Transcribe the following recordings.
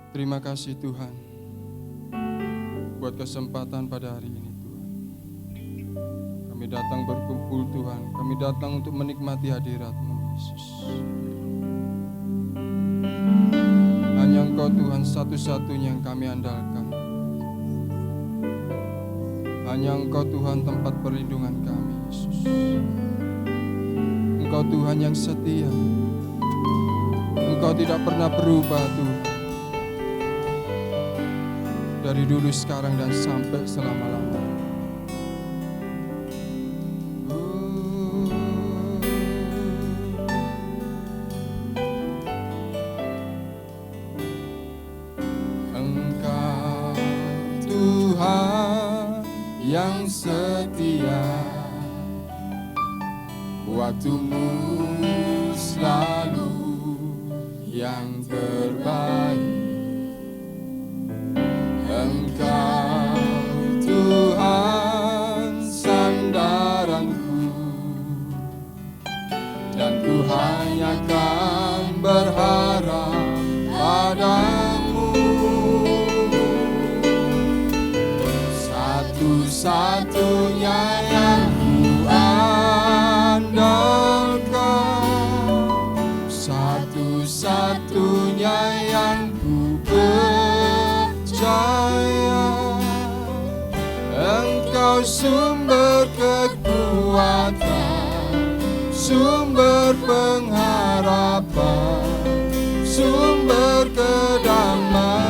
Terima kasih Tuhan buat kesempatan pada hari ini Tuhan. Kami datang berkumpul Tuhan, kami datang untuk menikmati hadirat-Mu Yesus. Hanya Engkau Tuhan satu-satunya yang kami andalkan. Hanya Engkau Tuhan tempat perlindungan kami Yesus. Engkau Tuhan yang setia. Engkau tidak pernah berubah Tuhan. Dari dulu, sekarang, dan sampai selama-lamanya. Engkau Tuhan yang setia, waktu-Mu selalu yang terbaik. Engkau Tuhan sandaranku, dan ku hanya akan berharap padamu. Satu-satunya yang ku andalkan, satu-satunya yang ku Engkau sumber kekuatan, sumber pengharapan, sumber kedamaian.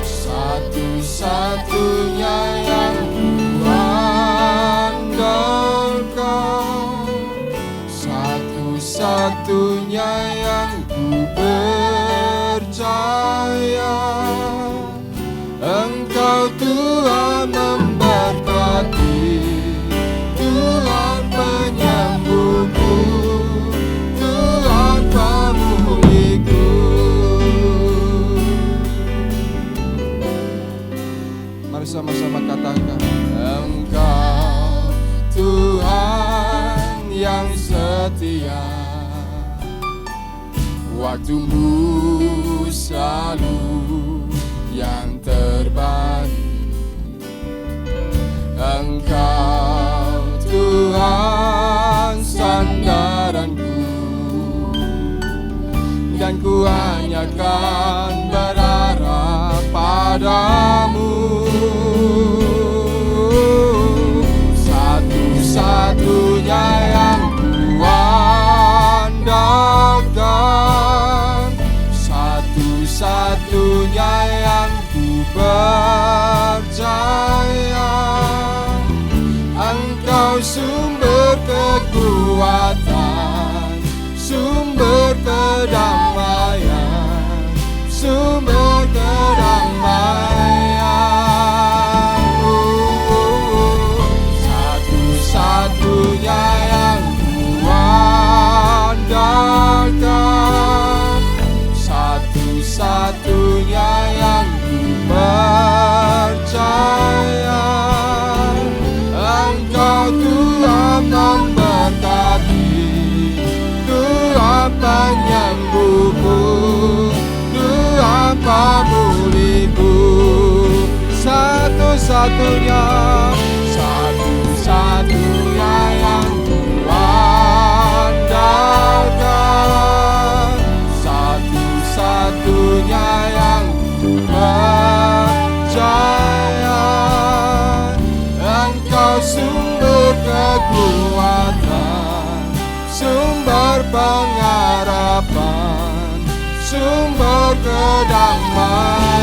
Satu-satunya yang ku andalkan, satu-satunya yang ku percaya. Engkau Tuhan memberkati, Tuhan penyembuhku, Tuhan pemulihku. Mari sama-sama katakan, Engkau Tuhan yang setia, waktu-Mu selalu yang terbaik. Engkau Tuhan sandaranku, dan ku hanya akan berharap padamu. Satu-satunya yang ku andalkan, satu-satunya yang ku percaya. Engkau sumber kekuatan, sumber kedamaian, sumber kedamaian. Satu-satunya yang ku andalkan, satu-satunya yang ku percaya. Engkau Tuhan memberkati, Tuhan penyembuhku, Tuhan pemulihku. Satu-satunya, satu-satunya yang ku andalkan, satu-satunya yang ku percaya. Engkau sumber kekuatan, sumber pengharapan, sumber kedamaian.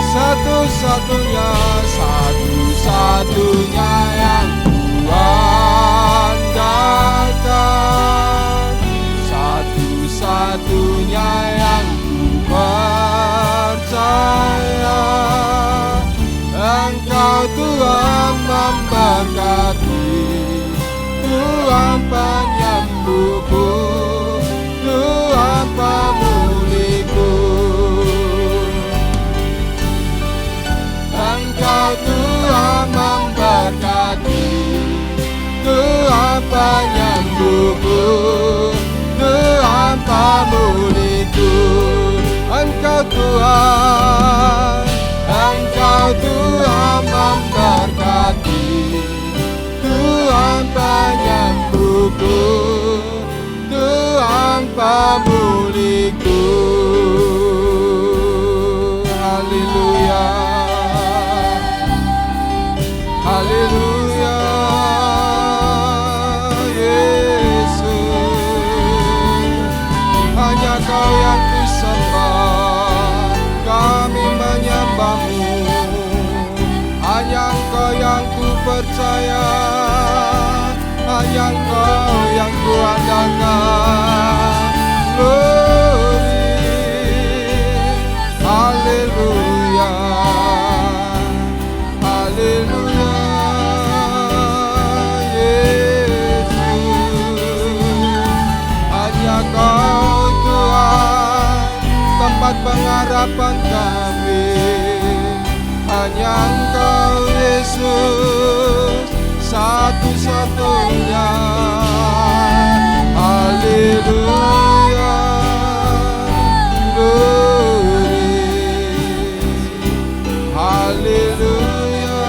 Satu-satunya, satu-satunya yang ku andalkan, satu-satunya yang ku percaya. Engkau Tuhan memberkati, Tuhan penyembuhku, Tuhan pemulihku. Engkau Tuhan memberkati, Tuhan penyembuhku, Tuhan Pemuliku. Haleluya, haleluya, Yesus. Hanya Kau yang kusembah, kami menyembah-Mu. Hanya Engkau yang ku percaya, hanya Engkau yang ku andalkan. Glory, haleluya, haleluya, Yesus. Hanya Kau Tuhan, tempat pengharapan kami. Hanya Engkau Yesus, satu-satunya. Haleluya, glory, haleluya,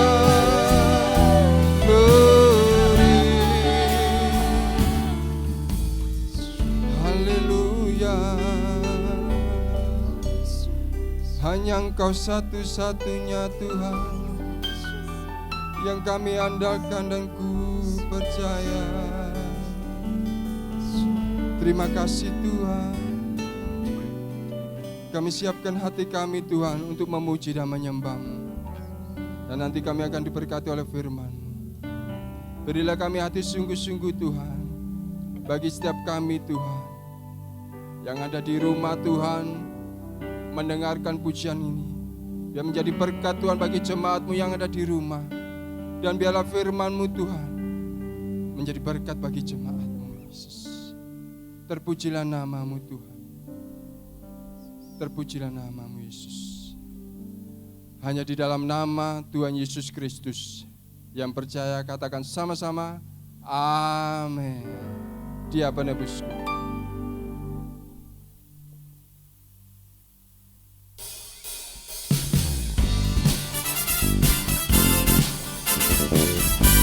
glory, haleluya. Hanya Engkau satu-satunya Tuhan yang kami andalkan dan ku percaya. Terima kasih Tuhan. Kami siapkan hati kami Tuhan untuk memuji dan menyembah-Mu. Dan nanti kami akan diberkati oleh firman-Mu. Berilah kami hati sungguh-sungguh Tuhan, bagi setiap kami Tuhan, yang ada di rumah Tuhan, mendengarkan pujian ini. Biar menjadi berkat Tuhan bagi jemaat-Mu yang ada di rumah. Dan biarlah firman-Mu Tuhan menjadi berkat bagi jemaat-Mu Yesus. Terpujilah nama-Mu Tuhan. Terpujilah nama-Mu Yesus. Hanya di dalam nama Tuhan Yesus Kristus yang percaya katakan sama-sama amin. Dia penebusku.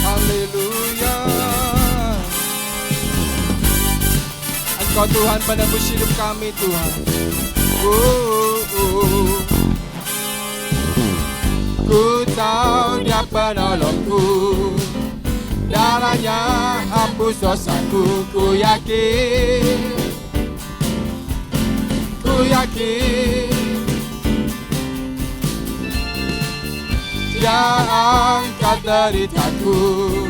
Haleluya. Engkau Tuhan penebus hidup kami Tuhan. Ku tahu Dia penolongku, darahnya hapus dosaku. Ku yakin, ku yakin Dia angkat deritaku,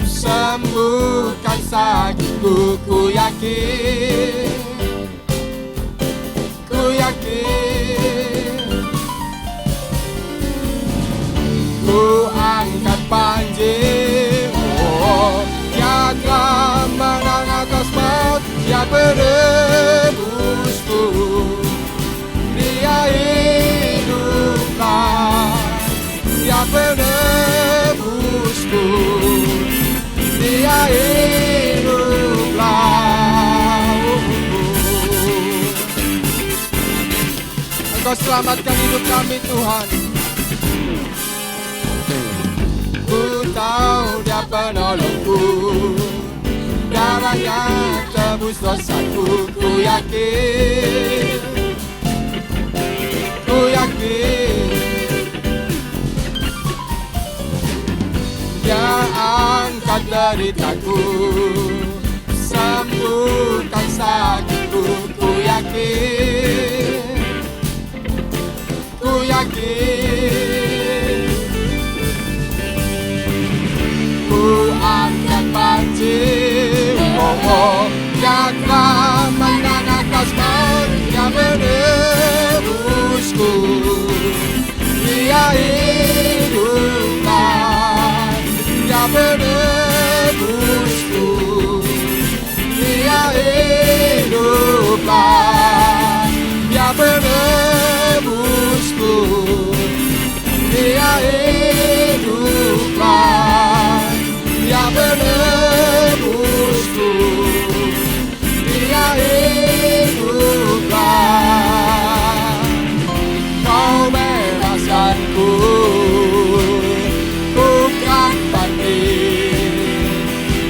sembuhkan sakitku. Ku yakin, ku yakin. Ku angkat panji, oh, Dia telah menang atas maut. Dia penebusku, Dia hiduplah. Dia penebusku, Dia hiduplah. Engkau selamatkan hidup kami Tuhan. Ku tahu Dia penolongku, darahnya tebus dosaku. Ku yakin, ku yakin Dia angkat deritaku, sembuhkan sakitku. Ku yakin, ku yakin. Ku angkat panji, oh, Dia telah menang atas maut. Dia menebusku, Dia hiduplah. Dia menebusku, Dia hiduplah. Dia menebusku, Dia hiduplah. Dia menebusku, Dia hiduplah. Kau bebaskanku, bukan banding,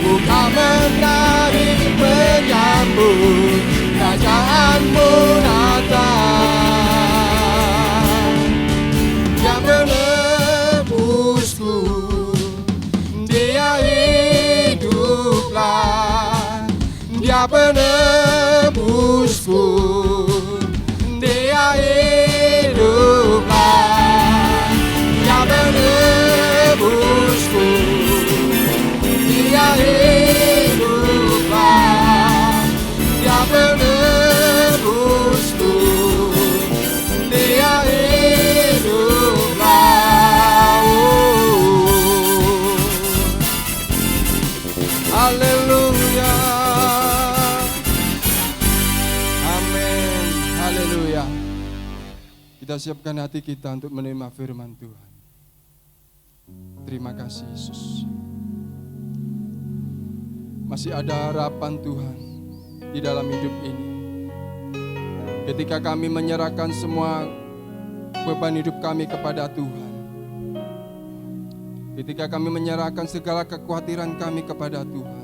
bukan menari menyambut Dia penebusku, Dia hiduplah. Dia penebusku, Dia hiduplah. Dia penebusku, Dia hiduplah. Haleluya. Amin. Haleluya. Kita siapkan hati kita untuk menerima firman Tuhan. Terima kasih Yesus. Masih ada harapan Tuhan di dalam hidup ini. Ketika kami menyerahkan semua beban hidup kami kepada Tuhan. Ketika kami menyerahkan segala kekhawatiran kami kepada Tuhan.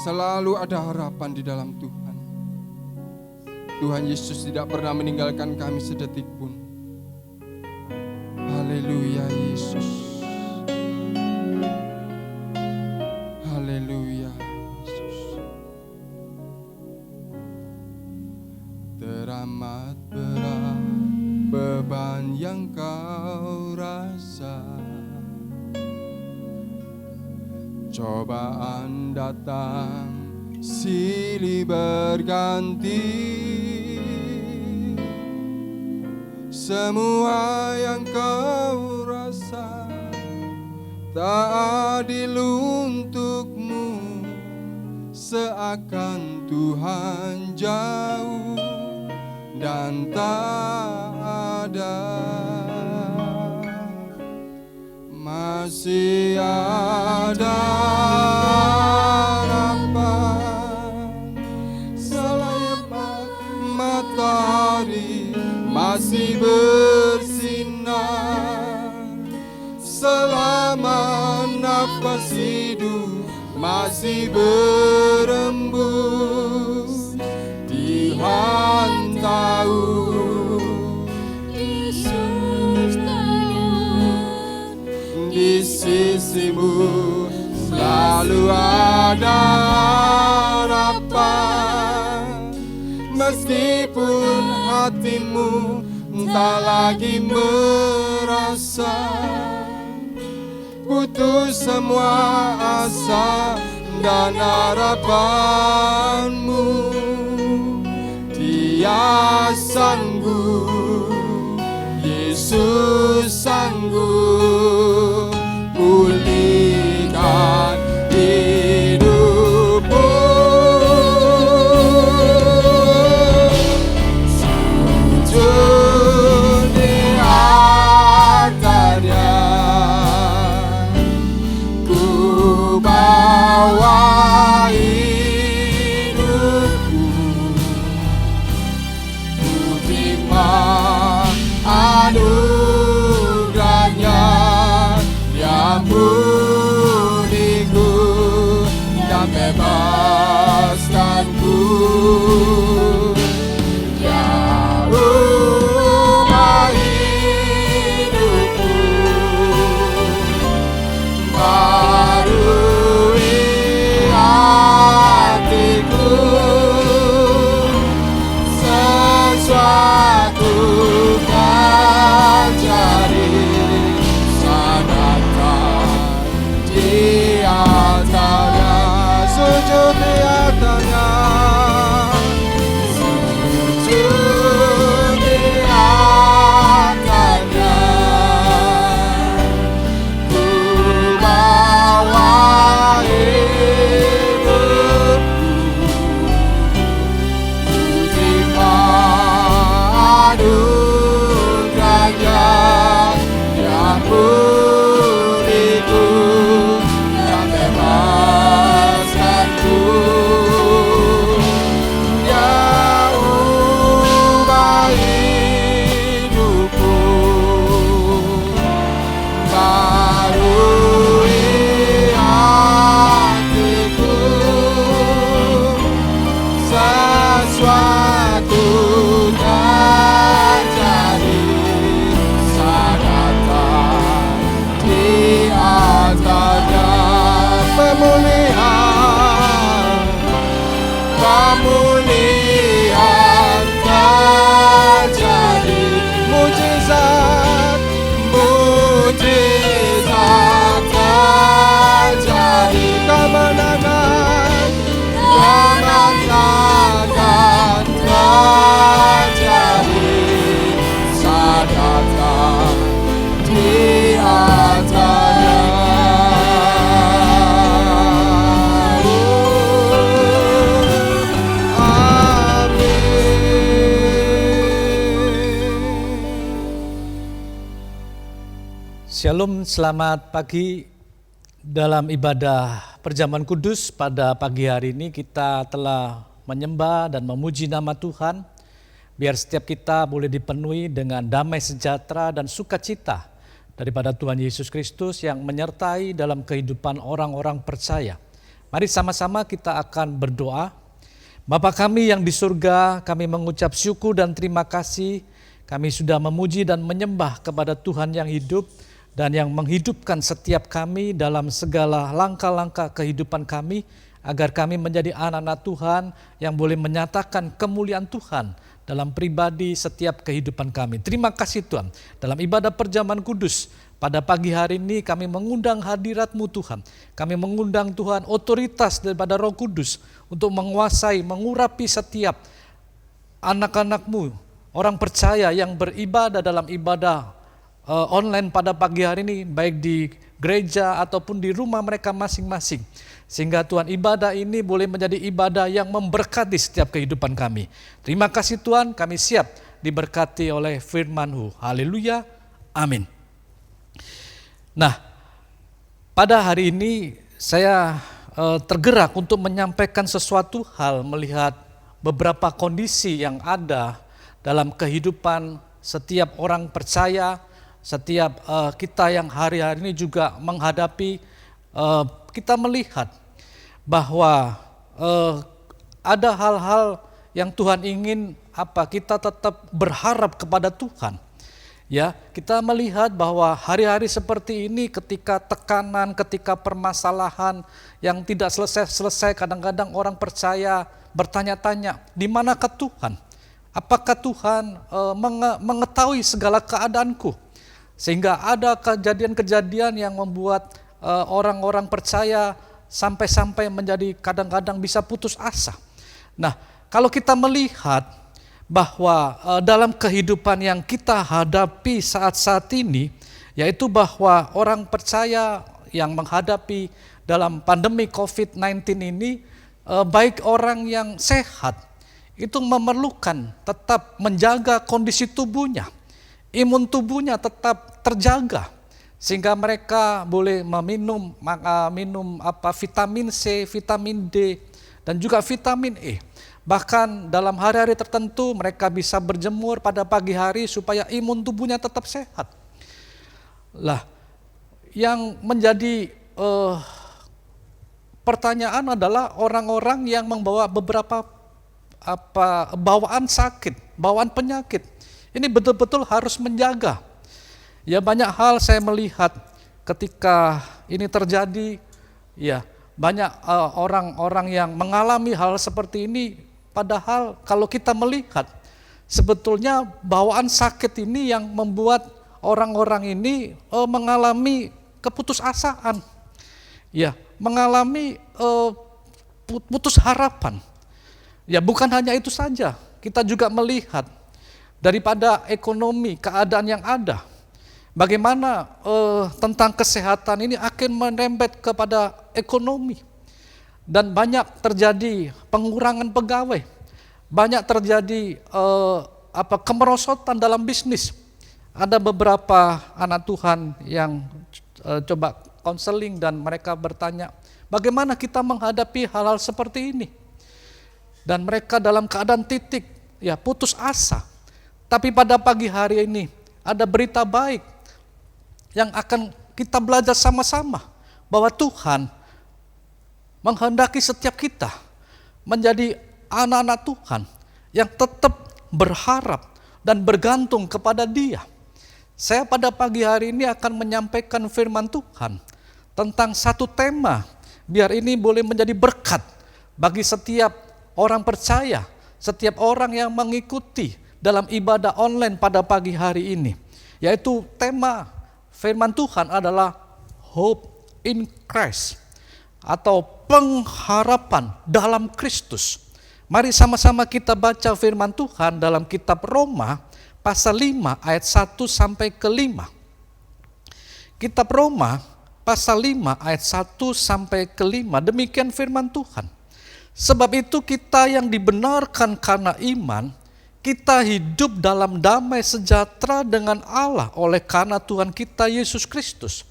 Selalu ada harapan di dalam Tuhan. Tuhan Yesus tidak pernah meninggalkan kami sedetik pun. Haleluya Yesus. Haleluya Yesus. Teramat berat beban yang kau rasa. Cobaan datang silih berganti. Semua yang kau rasa tak adil untukmu. Seakan Tuhan jauh dan tak ada. Masih ada harapan. Selepas matahari masih bersinar, selama nafas hidup masih berembus, Tuhan tahu. Di sisimu selalu ada harapan. Meskipun hatimu tak lagi merasa putus semua asa dan harapanmu, Dia sanggup, Yesus sanggup pulihkan hidupmu. Sujud di altarnya, ku bawa hidupku, ku terima anugerah. pemulihan terjadi, mujizat terjadi, kemenangan terjadi, sadarkan di atasnya. Shalom, selamat pagi. Dalam ibadah perjamuan kudus pada pagi hari ini kita telah menyembah dan memuji nama Tuhan. Biar setiap kita boleh dipenuhi dengan damai sejahtera dan sukacita daripada Tuhan Yesus Kristus yang menyertai dalam kehidupan orang-orang percaya. Mari sama-sama kita akan berdoa. Bapa kami yang di surga, kami mengucap syukur dan terima kasih. Kami sudah memuji dan menyembah kepada Tuhan yang hidup dan yang menghidupkan setiap kami dalam segala langkah-langkah kehidupan kami, agar kami menjadi anak-anak Tuhan yang boleh menyatakan kemuliaan Tuhan dalam pribadi setiap kehidupan kami. Terima kasih Tuhan. Dalam ibadah perjamuan kudus pada pagi hari ini kami mengundang hadirat-Mu Tuhan. Kami mengundang Tuhan otoritas daripada Roh Kudus untuk menguasai, mengurapi setiap anak-anak-Mu, orang percaya yang beribadah dalam ibadah online pada pagi hari ini, baik di gereja ataupun di rumah mereka masing-masing. Sehingga Tuhan, ibadah ini boleh menjadi ibadah yang memberkati setiap kehidupan kami. Terima kasih Tuhan, kami siap diberkati oleh firman-Mu. Haleluya, amin. Nah, pada hari ini saya tergerak untuk menyampaikan sesuatu hal melihat beberapa kondisi yang ada dalam kehidupan setiap orang percaya, setiap kita yang hari-hari ini juga menghadapi, kita melihat bahwa ada hal-hal yang Tuhan ingin kita tetap berharap kepada Tuhan. Ya, kita melihat bahwa hari-hari seperti ini ketika tekanan, ketika permasalahan yang tidak selesai-selesai, kadang-kadang orang percaya bertanya-tanya, di manakah Tuhan? Apakah Tuhan mengetahui segala keadaanku? Sehingga ada kejadian-kejadian yang membuat orang-orang percaya sampai-sampai menjadi kadang-kadang bisa putus asa. Nah, kalau kita melihat bahwa dalam kehidupan yang kita hadapi saat-saat ini, yaitu bahwa orang percaya yang menghadapi dalam pandemi COVID-19 ini, baik orang yang sehat, itu memerlukan tetap menjaga kondisi tubuhnya. Imun tubuhnya tetap terjaga sehingga mereka boleh minum vitamin C, vitamin D, dan juga vitamin E. Bahkan dalam hari-hari tertentu mereka bisa berjemur pada pagi hari supaya imun tubuhnya tetap sehat. Lah, yang menjadi pertanyaan adalah orang-orang yang membawa beberapa bawaan sakit, bawaan penyakit. Ini betul-betul harus menjaga. Ya, banyak hal saya melihat ketika ini terjadi, ya banyak orang-orang yang mengalami hal seperti ini, padahal kalau kita melihat sebetulnya bawaan sakit ini yang membuat orang-orang ini mengalami keputusasaan. Ya, mengalami putus harapan. Ya, bukan hanya itu saja, kita juga melihat daripada ekonomi, keadaan yang ada, bagaimana tentang kesehatan ini akan merembet kepada ekonomi. Dan banyak terjadi pengurangan pegawai, banyak terjadi kemerosotan dalam bisnis. Ada beberapa anak Tuhan yang coba konseling dan mereka bertanya, bagaimana kita menghadapi hal-hal seperti ini? Dan mereka dalam keadaan titik, ya putus asa. Tapi pada pagi hari ini ada berita baik yang akan kita belajar sama-sama, bahwa Tuhan menghendaki setiap kita menjadi anak-anak Tuhan yang tetap berharap dan bergantung kepada Dia. Saya pada pagi hari ini akan menyampaikan firman Tuhan tentang satu tema, biar ini boleh menjadi berkat bagi setiap orang percaya, setiap orang yang mengikuti dalam ibadah online pada pagi hari ini. Yaitu tema firman Tuhan adalah Hope in Christ atau pengharapan dalam Kristus. Mari sama-sama kita baca firman Tuhan dalam kitab Roma pasal 5 ayat 1 sampai ke 5. Kitab Roma pasal 5 ayat 1 sampai ke 5. Demikian firman Tuhan. Sebab itu kita yang dibenarkan karena iman, kita hidup dalam damai sejahtera dengan Allah oleh karena Tuhan kita Yesus Kristus.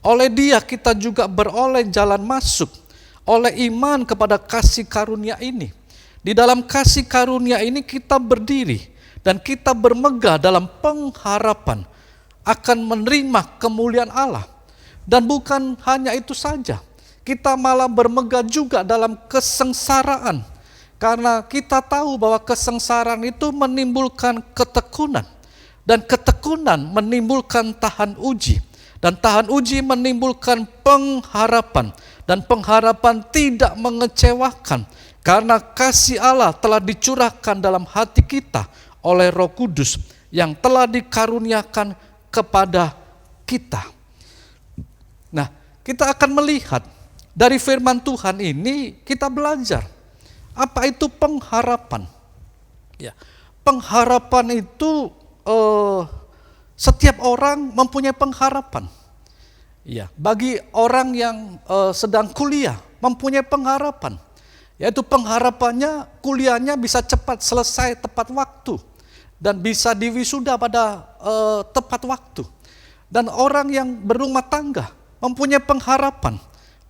Oleh Dia kita juga beroleh jalan masuk oleh iman kepada kasih karunia ini. Di dalam kasih karunia ini kita berdiri dan kita bermegah dalam pengharapan akan menerima kemuliaan Allah. Dan bukan hanya itu saja, kita malah bermegah juga dalam kesengsaraan. Karena kita tahu bahwa kesengsaraan itu menimbulkan ketekunan. Dan ketekunan menimbulkan tahan uji. Dan tahan uji menimbulkan pengharapan. Dan pengharapan tidak mengecewakan. Karena kasih Allah telah dicurahkan dalam hati kita oleh Roh Kudus yang telah dikaruniakan kepada kita. Nah, kita akan melihat dari firman Tuhan ini kita belajar apa itu pengharapan. Ya, pengharapan itu setiap orang mempunyai pengharapan. Ya, bagi orang yang sedang kuliah mempunyai pengharapan. Yaitu pengharapannya kuliahnya bisa cepat selesai tepat waktu dan bisa diwisuda pada tepat waktu. Dan orang yang berumah tangga mempunyai pengharapan.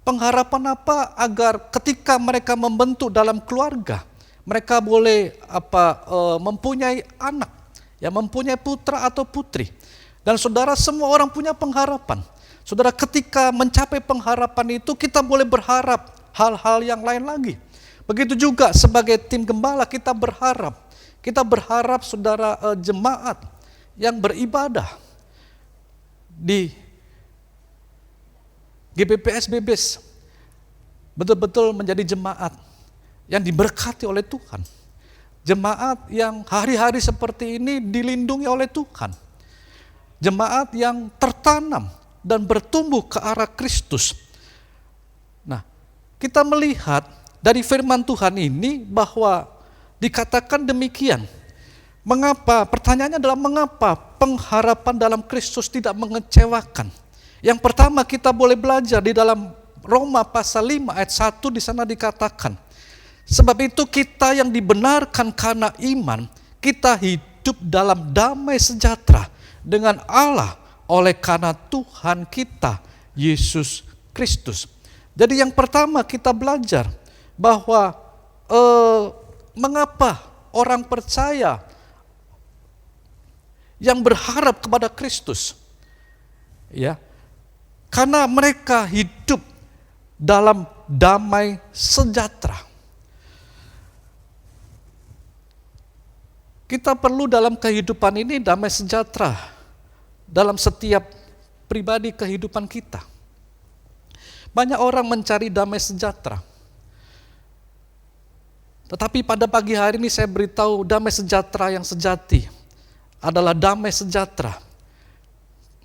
Pengharapan apa? Agar ketika mereka membentuk dalam keluarga, mereka boleh mempunyai anak, ya, mempunyai putra atau putri. Dan saudara, semua orang punya pengharapan. Saudara, ketika mencapai pengharapan itu kita boleh berharap hal-hal yang lain lagi. Begitu juga sebagai tim gembala kita berharap. Kita berharap saudara jemaat yang beribadah di GBPS Bebes betul-betul menjadi jemaat yang diberkati oleh Tuhan. Jemaat yang hari-hari seperti ini dilindungi oleh Tuhan. Jemaat yang tertanam dan bertumbuh ke arah Kristus. Nah, kita melihat dari firman Tuhan ini bahwa dikatakan demikian. Mengapa? Pertanyaannya adalah mengapa pengharapan dalam Kristus tidak mengecewakan? Yang pertama kita boleh belajar di dalam Roma pasal 5 ayat 1 di sana dikatakan. Sebab itu kita yang dibenarkan karena iman, kita hidup dalam damai sejahtera dengan Allah oleh karena Tuhan kita Yesus Kristus. Jadi yang pertama kita belajar bahwa mengapa orang percaya yang berharap kepada Kristus, ya, karena mereka hidup dalam damai sejahtera. Kita perlu dalam kehidupan ini damai sejahtera dalam setiap pribadi kehidupan kita. Banyak orang mencari damai sejahtera. Tetapi pada pagi hari ini saya beritahu damai sejahtera yang sejati adalah damai sejahtera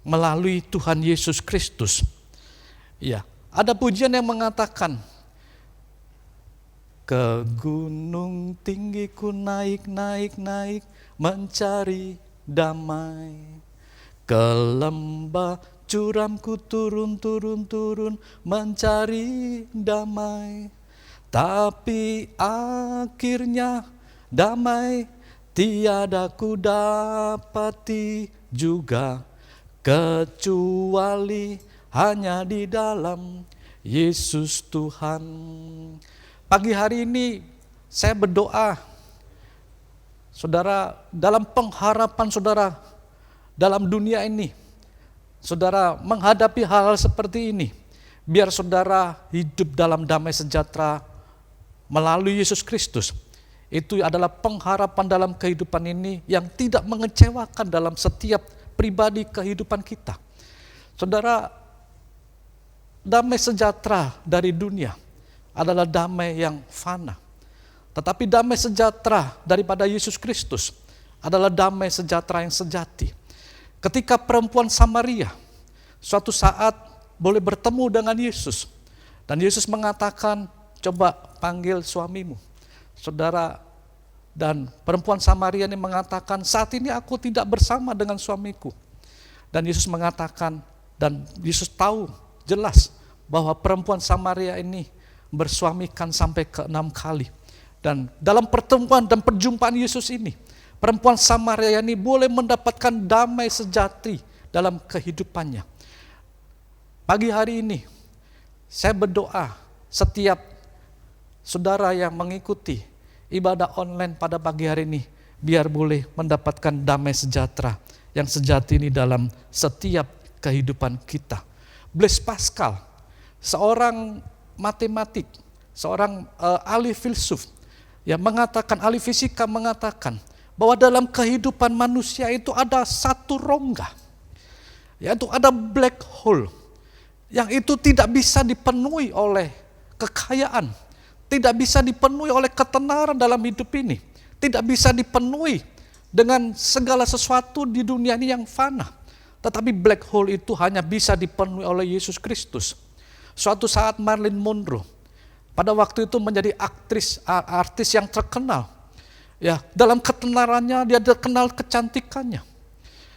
melalui Tuhan Yesus Kristus. Ya, ada pujian yang mengatakan, ke gunung tinggi ku naik, naik, naik mencari damai. Ke lembah curam ku turun, turun, turun mencari damai. Tapi akhirnya damai tiada ku dapati juga, kecuali hanya di dalam Yesus Tuhan. Pagi hari ini saya berdoa, saudara, dalam pengharapan saudara dalam dunia ini, saudara menghadapi hal-hal seperti ini, biar saudara hidup dalam damai sejahtera melalui Yesus Kristus. Itu adalah pengharapan dalam kehidupan ini yang tidak mengecewakan dalam setiap pribadi kehidupan kita. Saudara, damai sejahtera dari dunia adalah damai yang fana. Tetapi damai sejahtera daripada Yesus Kristus adalah damai sejahtera yang sejati. Ketika perempuan Samaria suatu saat boleh bertemu dengan Yesus, dan Yesus mengatakan, coba panggil suamimu. Saudara, dan perempuan Samaria ini mengatakan, saat ini aku tidak bersama dengan suamiku. Dan Yesus mengatakan, dan Yesus tahu jelas bahwa perempuan Samaria ini bersuamikan sampai ke 6 kali. Dan dalam pertemuan dan perjumpaan Yesus ini, perempuan Samaria ini boleh mendapatkan damai sejati dalam kehidupannya. Pagi hari ini, saya berdoa setiap saudara yang mengikuti ibadah online pada pagi hari ini, biar boleh mendapatkan damai sejahtera yang sejati ini dalam setiap kehidupan kita. Blaise Pascal, seorang matematik, seorang ahli filsuf, yang mengatakan, ahli fisika mengatakan, bahwa dalam kehidupan manusia itu ada satu rongga, yaitu ada black hole, yang itu tidak bisa dipenuhi oleh kekayaan, tidak bisa dipenuhi oleh ketenaran dalam hidup ini, tidak bisa dipenuhi dengan segala sesuatu di dunia ini yang fana. Tetapi black hole itu hanya bisa dipenuhi oleh Yesus Kristus. Suatu saat Marilyn Monroe, pada waktu itu menjadi artis yang terkenal. Ya, dalam ketenarannya dia terkenal kecantikannya.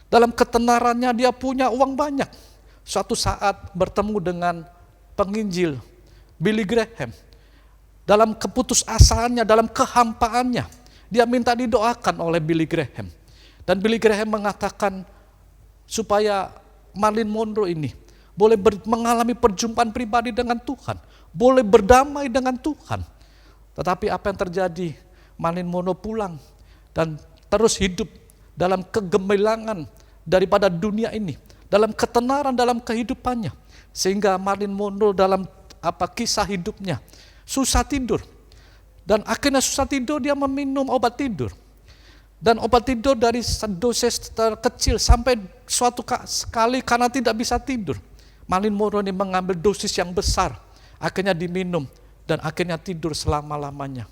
Dalam ketenarannya dia punya uang banyak. Suatu saat bertemu dengan penginjil Billy Graham. Dalam keputusasaannya, dalam kehampaannya, dia minta didoakan oleh Billy Graham. Dan Billy Graham mengatakan supaya Marilyn Monroe ini boleh mengalami perjumpaan pribadi dengan Tuhan, boleh berdamai dengan Tuhan. Tetapi apa yang terjadi? Marilyn Monroe pulang dan terus hidup dalam kegemilangan daripada dunia ini, dalam ketenaran dalam kehidupannya, sehingga Marilyn Monroe dalam kisah hidupnya susah tidur, dan akhirnya susah tidur dia meminum obat tidur, dan obat tidur dari dosis terkecil sampai suatu sekali karena tidak bisa tidur, Marilyn Monroe ini mengambil dosis yang besar, akhirnya diminum dan akhirnya tidur selama-lamanya.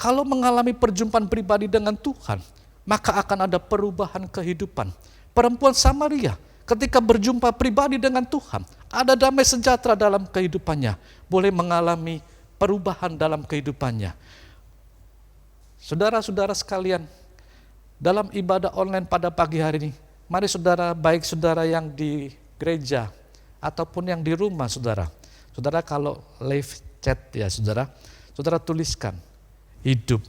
Kalau mengalami perjumpaan pribadi dengan Tuhan, maka akan ada perubahan kehidupan. Perempuan Samaria ketika berjumpa pribadi dengan Tuhan, ada damai sejahtera dalam kehidupannya, boleh mengalami perubahan dalam kehidupannya. Saudara-saudara sekalian, dalam ibadah online pada pagi hari ini, mari saudara, baik saudara yang di gereja ataupun yang di rumah saudara kalau live chat ya saudara tuliskan, hidup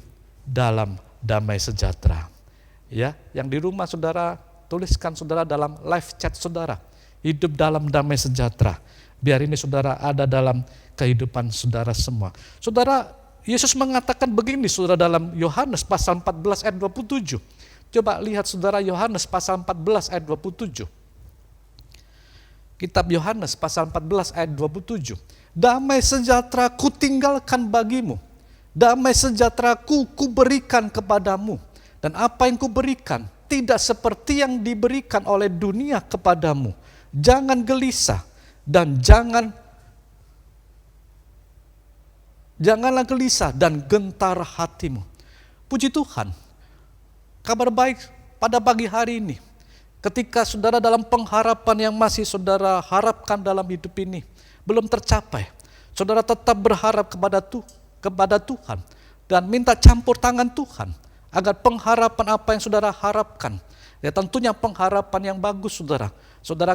dalam damai sejahtera. Ya, yang di rumah saudara tuliskan saudara dalam live chat saudara, hidup dalam damai sejahtera. Biar ini saudara ada dalam kehidupan saudara semua. Saudara, Yesus mengatakan begini saudara dalam Yohanes pasal 14 ayat 27. Coba lihat saudara Yohanes pasal 14 ayat 27. Kitab Yohanes pasal 14 ayat 27. Damai sejahtera ku tinggalkan bagimu, damai sejahtera ku berikan kepadamu. Dan apa yang ku berikan tidak seperti yang diberikan oleh dunia kepadamu. Jangan gelisah dan janganlah gelisah dan gentar hatimu. Puji Tuhan, kabar baik pada pagi hari ini. Ketika saudara dalam pengharapan yang masih saudara harapkan dalam hidup ini belum tercapai, saudara tetap berharap kepada Tuhan dan minta campur tangan Tuhan agar pengharapan apa yang saudara harapkan, ya tentunya pengharapan yang bagus saudara,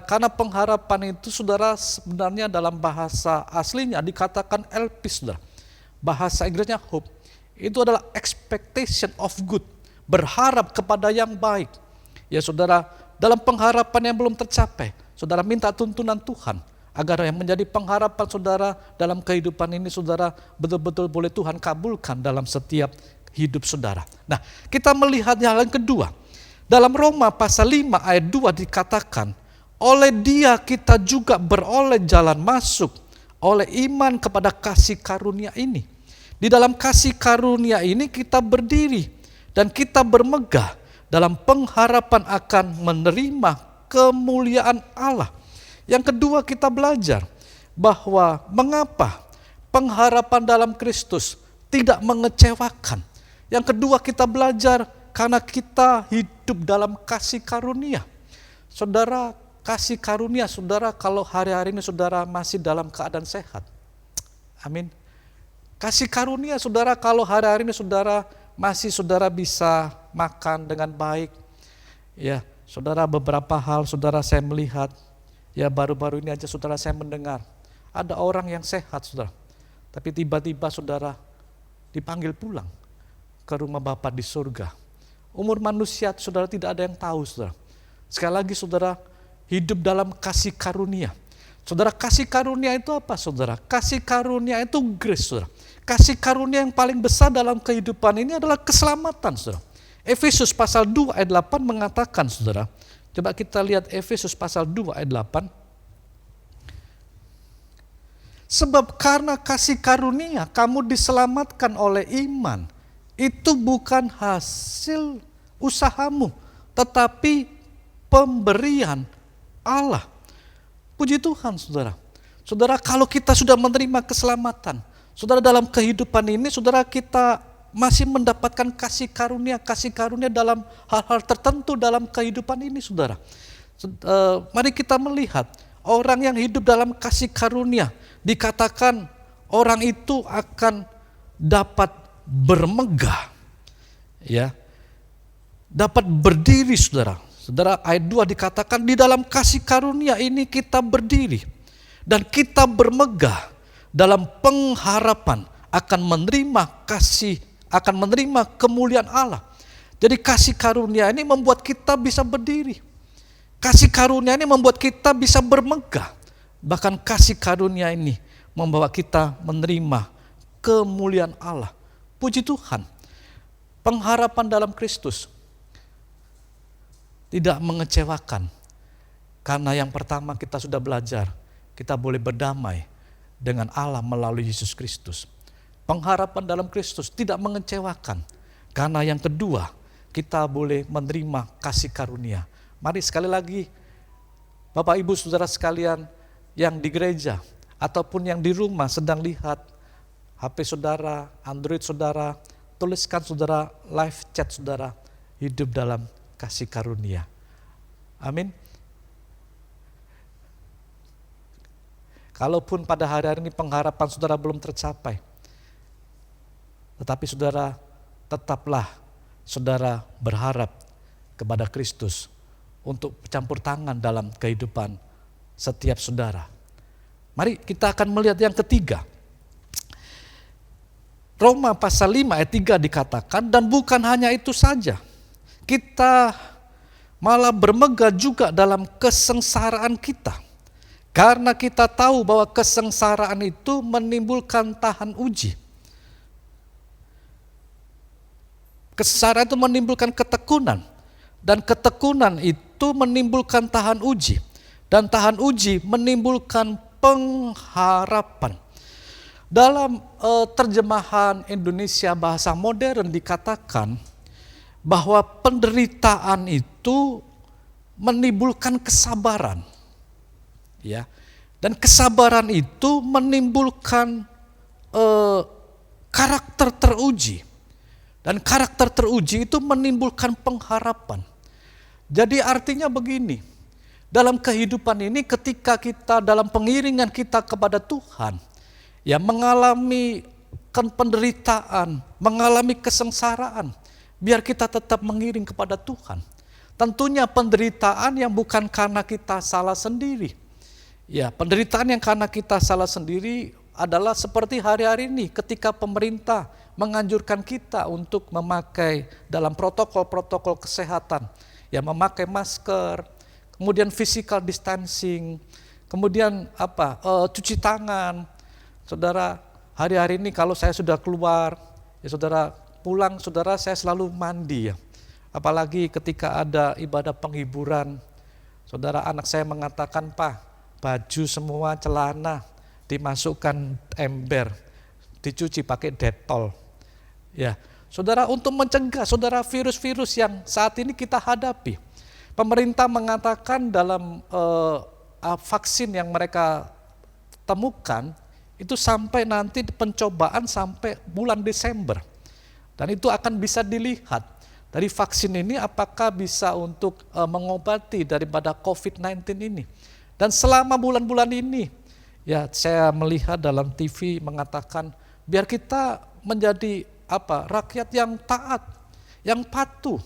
karena pengharapan itu saudara sebenarnya dalam bahasa aslinya dikatakan elpis saudara, bahasa Inggrisnya hope, itu adalah expectation of good, berharap kepada yang baik. Ya saudara, dalam pengharapan yang belum tercapai, saudara minta tuntunan Tuhan agar yang menjadi pengharapan saudara dalam kehidupan ini saudara betul-betul boleh Tuhan kabulkan dalam setiap hidup saudara. Nah, kita melihat hal yang kedua. Dalam Roma pasal 5 ayat 2 dikatakan, oleh Dia kita juga beroleh jalan masuk oleh iman kepada kasih karunia ini. Di dalam kasih karunia ini kita berdiri dan kita bermegah dalam pengharapan akan menerima kemuliaan Allah. Yang kedua, kita belajar bahwa mengapa pengharapan dalam Kristus tidak mengecewakan. Yang kedua, kita belajar karena kita hidup dalam kasih karunia. Saudara, kasih karunia saudara kalau hari-hari ini saudara masih dalam keadaan sehat. Amin. Kasih karunia saudara kalau hari-hari ini saudara masih saudara bisa makan dengan baik. Ya, saudara, beberapa hal saudara saya melihat, ya baru-baru ini aja saudara saya mendengar, ada orang yang sehat saudara, tapi tiba-tiba saudara dipanggil pulang ke rumah Bapa di surga. Umur manusia saudara tidak ada yang tahu saudara. Sekali lagi saudara, hidup dalam kasih karunia. Saudara, kasih karunia itu apa saudara? Kasih karunia itu grace saudara. Kasih karunia yang paling besar dalam kehidupan ini adalah keselamatan saudara. Efesus pasal 2 ayat 8 mengatakan saudara, coba kita lihat Efesus pasal 2 ayat 8. Sebab karena kasih karunia kamu diselamatkan oleh iman. Itu bukan hasil usahamu, tetapi pemberian Allah. Puji Tuhan saudara. Saudara, kalau kita sudah menerima keselamatan, saudara, dalam kehidupan ini saudara kita masih mendapatkan kasih karunia dalam hal-hal tertentu dalam kehidupan ini saudara. Mari kita melihat orang yang hidup dalam kasih karunia, dikatakan orang itu akan dapat bermegah, ya, dapat berdiri saudara. Saudara, ayat 2 dikatakan di dalam kasih karunia ini kita berdiri dan kita bermegah dalam pengharapan akan menerima kemuliaan Allah. Jadi kasih karunia ini membuat kita bisa berdiri. Kasih karunia ini membuat kita bisa bermegah. Bahkan kasih karunia ini membawa kita menerima kemuliaan Allah. Puji Tuhan. Pengharapan dalam Kristus tidak mengecewakan. Karena yang pertama kita sudah belajar, kita boleh berdamai dengan Allah melalui Yesus Kristus. Pengharapan dalam Kristus tidak mengecewakan. Karena yang kedua, kita boleh menerima kasih karunia. Mari sekali lagi, Bapak Ibu Saudara sekalian yang di gereja ataupun yang di rumah sedang lihat HP saudara, Android saudara, tuliskan saudara, live chat saudara, hidup dalam kasih karunia. Amin. Kalaupun pada hari-hari ini pengharapan saudara belum tercapai, tetapi saudara, tetaplah saudara berharap kepada Kristus untuk campur tangan dalam kehidupan setiap saudara. Mari kita akan melihat yang ketiga. Roma pasal 5 ayat 3 dikatakan, dan bukan hanya itu saja, kita malah bermegah juga dalam kesengsaraan kita. Karena kita tahu bahwa kesengsaraan itu menimbulkan tahan uji. Kesengsaraan itu menimbulkan ketekunan, dan ketekunan itu menimbulkan tahan uji, dan tahan uji menimbulkan pengharapan. Dalam terjemahan Indonesia bahasa modern dikatakan bahwa penderitaan itu menimbulkan kesabaran, ya, dan kesabaran itu menimbulkan karakter teruji. Dan karakter teruji itu menimbulkan pengharapan. Jadi artinya begini, dalam kehidupan ini ketika kita dalam pengiringan kita kepada Tuhan, ya, mengalami penderitaan, mengalami kesengsaraan, biar kita tetap mengiring kepada Tuhan. Tentunya penderitaan yang bukan karena kita salah sendiri. Ya, penderitaan yang karena kita salah sendiri adalah seperti hari-hari ini ketika pemerintah menganjurkan kita untuk memakai dalam protokol-protokol kesehatan, ya, memakai masker, kemudian physical distancing, kemudian cuci tangan. Saudara, hari-hari ini kalau saya sudah keluar, ya saudara, pulang saudara saya selalu mandi, ya. Apalagi ketika ada ibadah penghiburan, saudara, anak saya mengatakan, "Pak, baju semua celana dimasukkan ember, dicuci pakai Dettol." Ya, saudara, untuk mencegah saudara virus-virus yang saat ini kita hadapi. Pemerintah mengatakan dalam vaksin yang mereka temukan itu sampai nanti pencobaan sampai bulan Desember. Dan itu akan bisa dilihat dari vaksin ini apakah bisa untuk mengobati daripada COVID-19 ini. Dan selama bulan-bulan ini, ya saya melihat dalam TV mengatakan biar kita menjadi rakyat yang taat, yang patuh.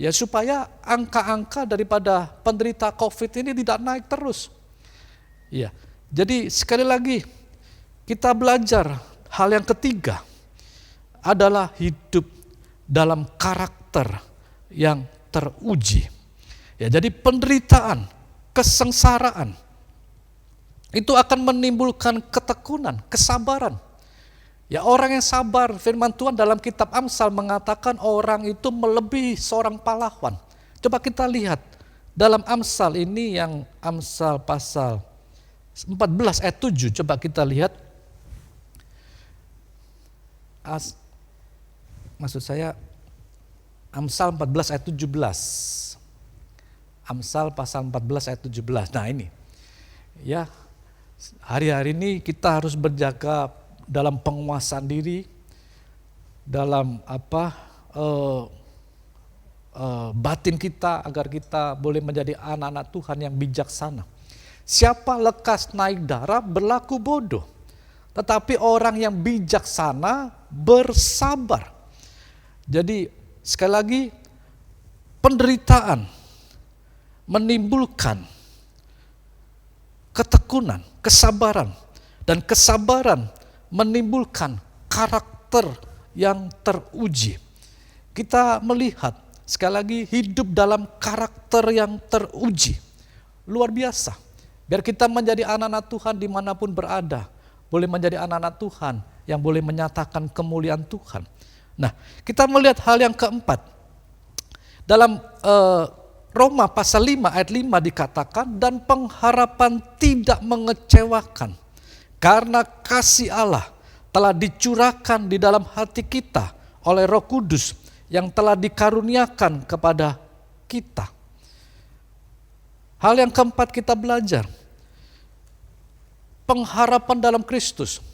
Ya supaya angka-angka daripada penderita COVID ini tidak naik terus. Ya, jadi sekali lagi kita belajar hal yang ketiga adalah hidup dalam karakter yang teruji. Ya, jadi penderitaan, kesengsaraan itu akan menimbulkan ketekunan, kesabaran. Ya, orang yang sabar, firman Tuhan dalam kitab Amsal mengatakan orang itu melebihi seorang pahlawan. Coba kita lihat dalam Amsal ini, yang Amsal pasal 14 ayat 7, coba kita lihat. Maksud saya Amsal 14 ayat 17. Amsal pasal 14 ayat 17. Nah ini, ya hari-hari ini kita harus berjaga dalam penguasaan diri, dalam batin kita agar kita boleh menjadi anak-anak Tuhan yang bijaksana. Siapa lekas naik darah berlaku bodoh, tetapi orang yang bijaksana bersabar. Jadi sekali lagi, penderitaan menimbulkan ketekunan, kesabaran, dan kesabaran menimbulkan karakter yang teruji. Kita melihat sekali lagi hidup dalam karakter yang teruji. Luar biasa. Biar kita menjadi anak-anak Tuhan dimanapun berada. Boleh menjadi anak-anak Tuhan yang boleh menyatakan kemuliaan Tuhan. Nah, kita melihat hal yang keempat. Dalam Roma pasal 5 ayat 5 dikatakan, dan pengharapan tidak mengecewakan. Karena kasih Allah telah dicurahkan di dalam hati kita oleh Roh Kudus yang telah dikaruniakan kepada kita. Hal yang keempat kita belajar, pengharapan dalam Kristus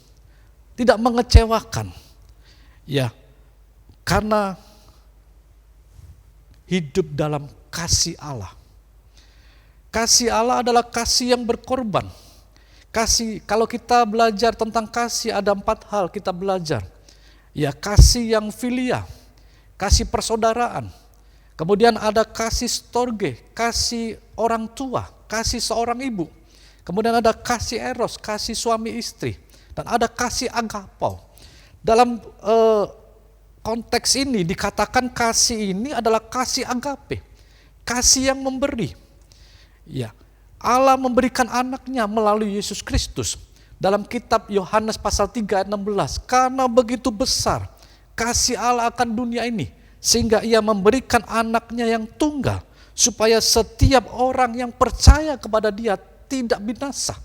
tidak mengecewakan. Ya, karena hidup dalam kasih Allah. Kasih Allah adalah kasih yang berkorban. Kasih, kalau kita belajar tentang kasih ada 4 hal kita belajar. Ya, kasih yang filia, kasih persaudaraan. Kemudian ada kasih storge, kasih orang tua, kasih seorang ibu. Kemudian ada kasih eros, kasih suami istri. Dan ada kasih agapau. Dalam konteks ini dikatakan kasih ini adalah kasih agape. Kasih yang memberi. Ya, Allah memberikan anaknya melalui Yesus Kristus. Dalam kitab Yohanes pasal 3 ayat 16. Karena begitu besar kasih Allah akan dunia ini, sehingga ia memberikan anaknya yang tunggal, supaya setiap orang yang percaya kepada dia tidak binasa,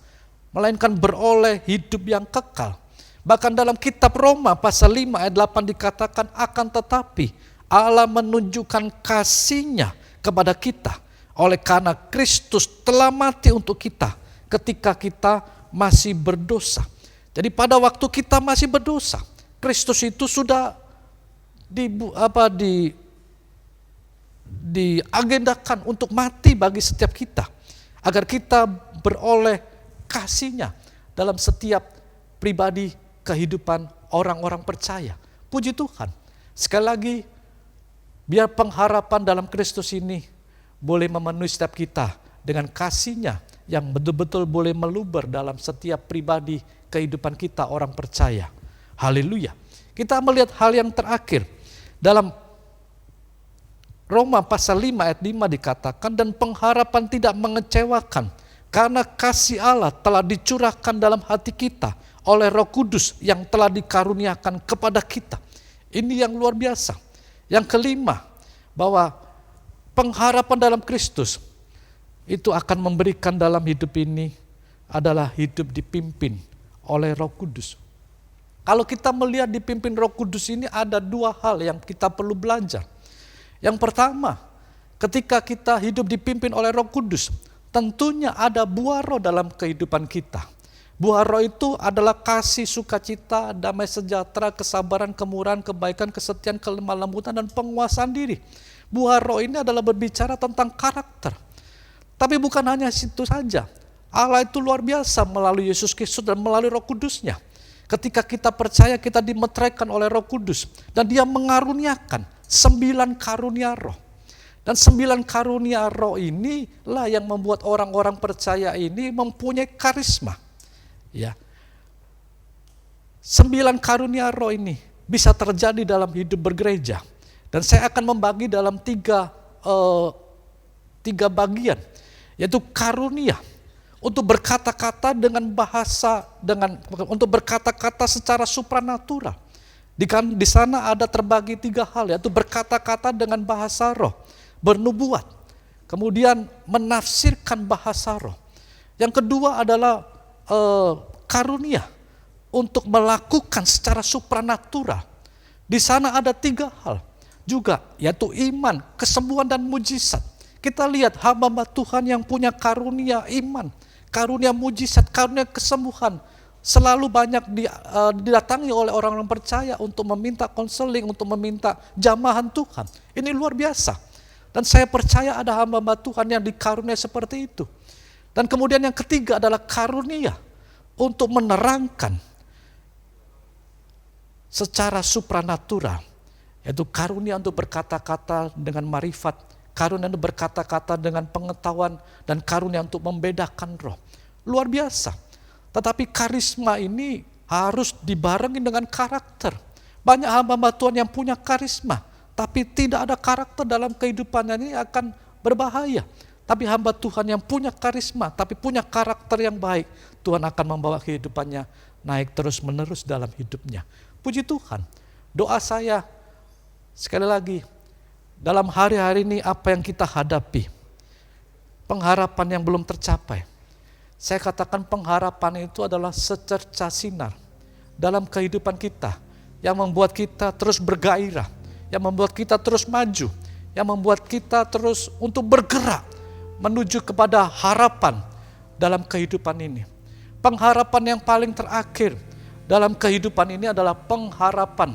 melainkan beroleh hidup yang kekal. Bahkan dalam kitab Roma pasal 5 ayat 8 dikatakan, akan tetapi Allah menunjukkan kasih-Nya kepada kita oleh karena Kristus telah mati untuk kita ketika kita masih berdosa. Jadi pada waktu kita masih berdosa, Kristus itu sudah diagendakan untuk mati bagi setiap kita, agar kita beroleh kasih-Nya dalam setiap pribadi kehidupan orang-orang percaya. Puji Tuhan. Sekali lagi, biar pengharapan dalam Kristus ini boleh memenuhi setiap kita dengan kasih-Nya yang betul-betul boleh meluber dalam setiap pribadi kehidupan kita orang percaya. Haleluya. Kita melihat hal yang terakhir. Dalam Roma pasal 5 ayat 5 dikatakan, dan pengharapan tidak mengecewakan, karena kasih Allah telah dicurahkan dalam hati kita oleh Roh Kudus yang telah dikaruniakan kepada kita. Ini yang luar biasa. Yang kelima, bahwa pengharapan dalam Kristus itu akan memberikan dalam hidup ini adalah hidup dipimpin oleh Roh Kudus. Kalau kita melihat dipimpin Roh Kudus ini ada 2 hal yang kita perlu belajar. Yang pertama, ketika kita hidup dipimpin oleh Roh Kudus, tentunya ada buah roh dalam kehidupan kita. Buah roh itu adalah kasih, sukacita, damai sejahtera, kesabaran, kemurahan, kebaikan, kesetiaan, kelemah lembutan, dan penguasaan diri. Buah roh ini adalah berbicara tentang karakter. Tapi bukan hanya situ saja. Allah itu luar biasa melalui Yesus Kristus dan melalui Roh Kudus-Nya. Ketika kita percaya, kita dimeteraikan oleh Roh Kudus. Dan Dia mengaruniakan 9 karunia roh. Dan 9 karunia roh inilah yang membuat orang-orang percaya ini mempunyai karisma. Ya, 9 karunia roh ini bisa terjadi dalam hidup bergereja. Dan saya akan membagi dalam tiga bagian, yaitu karunia untuk berkata-kata dengan bahasa, untuk berkata-kata secara supranatural. Di sana ada terbagi 3 hal, yaitu berkata-kata dengan bahasa roh, bernubuat, kemudian menafsirkan bahasa roh. Yang kedua adalah karunia untuk melakukan secara supranatural. Di sana ada 3 hal juga, yaitu iman, kesembuhan, dan mujizat. Kita lihat hamba Tuhan yang punya karunia iman, karunia mujizat, karunia kesembuhan, selalu banyak didatangi oleh orang-orang percaya untuk meminta konseling, untuk meminta jamahan Tuhan. Ini luar biasa. Dan saya percaya ada hamba Tuhan yang dikarunia seperti itu. Dan kemudian yang ketiga adalah karunia untuk menerangkan secara supranatural, yaitu karunia untuk berkata-kata dengan marifat, karunia untuk berkata-kata dengan pengetahuan, dan karunia untuk membedakan roh. Luar biasa. Tetapi karisma ini harus dibarengi dengan karakter. Banyak hamba Tuhan yang punya karisma, tapi tidak ada karakter dalam kehidupannya, ini akan berbahaya. Tapi hamba Tuhan yang punya karisma, tapi punya karakter yang baik, Tuhan akan membawa kehidupannya naik terus-menerus dalam hidupnya. Puji Tuhan. Doa saya sekali lagi, dalam hari-hari ini apa yang kita hadapi, pengharapan yang belum tercapai. Saya katakan pengharapan itu adalah secercah sinar dalam kehidupan kita, yang membuat kita terus bergairah, yang membuat kita terus maju, yang membuat kita terus untuk bergerak menuju kepada harapan dalam kehidupan ini. Pengharapan yang paling terakhir dalam kehidupan ini adalah pengharapan.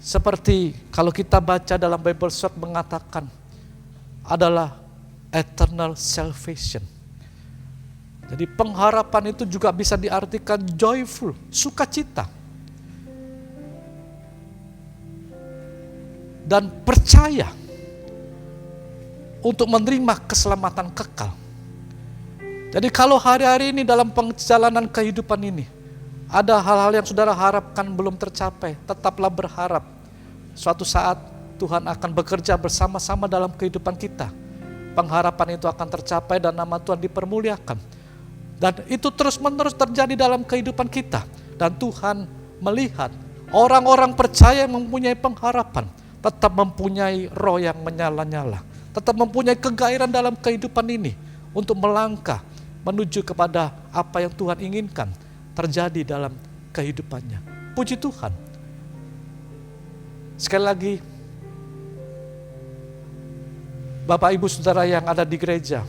Seperti kalau kita baca dalam Bible Sword mengatakan adalah eternal salvation. Jadi pengharapan itu juga bisa diartikan joyful, sukacita. Dan percaya untuk menerima keselamatan kekal. Jadi kalau hari-hari ini dalam perjalanan kehidupan ini ada hal-hal yang saudara harapkan belum tercapai, tetaplah berharap. Suatu saat Tuhan akan bekerja bersama-sama dalam kehidupan kita. Pengharapan itu akan tercapai dan nama Tuhan dipermuliakan. Dan itu terus-menerus terjadi dalam kehidupan kita. Dan Tuhan melihat orang-orang percaya yang mempunyai pengharapan tetap mempunyai roh yang menyala-nyala, tetap mempunyai kegairan dalam kehidupan ini untuk melangkah menuju kepada apa yang Tuhan inginkan terjadi dalam kehidupannya. Puji Tuhan. Sekali lagi, Bapak Ibu Saudara yang ada di gereja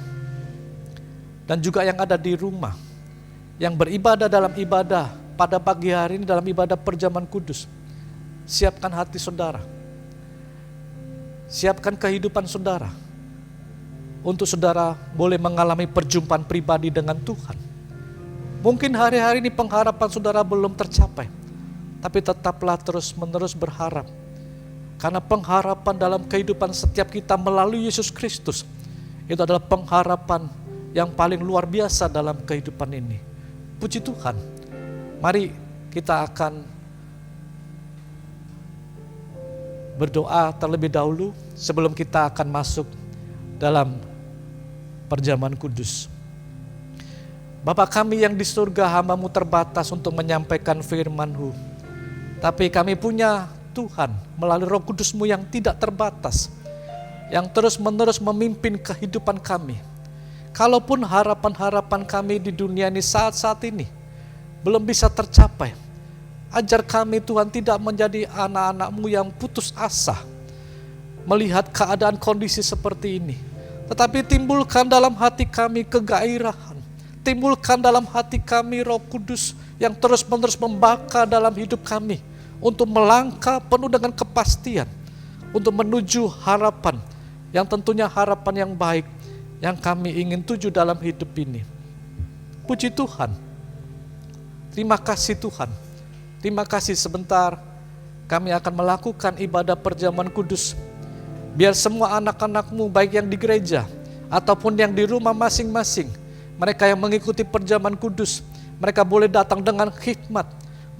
dan juga yang ada di rumah, yang beribadah dalam ibadah pada pagi hari ini dalam ibadah perjamuan kudus, siapkan hati saudara, siapkan kehidupan saudara, untuk saudara boleh mengalami perjumpaan pribadi dengan Tuhan. Mungkin hari-hari ini pengharapan saudara belum tercapai, tapi tetaplah terus-menerus berharap. Karena pengharapan dalam kehidupan setiap kita melalui Yesus Kristus, itu adalah pengharapan yang paling luar biasa dalam kehidupan ini. Puji Tuhan. Mari kita akan berdoa terlebih dahulu sebelum kita akan masuk dalam perjamuan kudus. Bapa kami yang di surga, hamba-Mu terbatas untuk menyampaikan firman-Mu. Tapi kami punya Tuhan melalui Roh Kudus-Mu yang tidak terbatas, yang terus-menerus memimpin kehidupan kami. Kalaupun harapan-harapan kami di dunia ini saat-saat ini belum bisa tercapai, ajar kami Tuhan tidak menjadi anak-anak-Mu yang putus asa melihat keadaan kondisi seperti ini. Tetapi timbulkan dalam hati kami kegairahan, timbulkan dalam hati kami Roh Kudus yang terus-menerus membakar dalam hidup kami untuk melangkah penuh dengan kepastian, untuk menuju harapan yang tentunya harapan yang baik yang kami ingin tuju dalam hidup ini. Puji Tuhan. Terima kasih Tuhan. Terima kasih. Sebentar kami akan melakukan ibadah perjamuan kudus. Biar semua anak-anak-Mu baik yang di gereja ataupun yang di rumah masing-masing, mereka yang mengikuti perjamuan kudus, mereka boleh datang dengan hikmat,